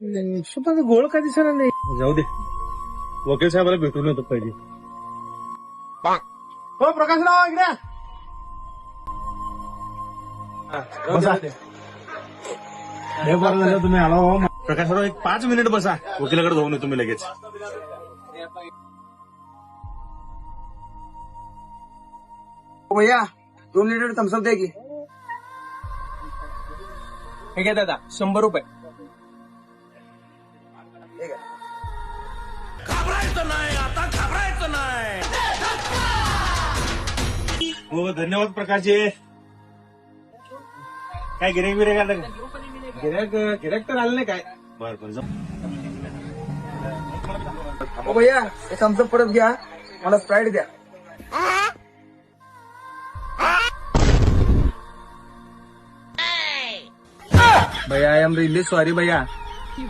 हिशोबाचं गोळ का दिसणार नाही. जाऊ दे, वकील साहेबाला भेटून होतो पहिले. हो प्रकाशराव इकडे या. बसा. हे बरं झालं तुम्ही आला हो. प्रकाशराव एक 5 मिनिट बसा, वकिलाकडे जाऊन येतो तुम्ही लगेच. भैया 2 लिटर थम्सअप द्या की. हे घ्या दादा 100 रुपये. हो धन्यवाद प्रकाशजी. काय गिऱ्हाईक बिऱ्हाईक आलं का? गिऱ्हाईक तर आलं नाही काय. बरं बरं जाऊ. हो भैया हे थम्सअप परत घ्या, मला स्प्राईट द्या. भैया आय एम रिअली सॉरी भैया.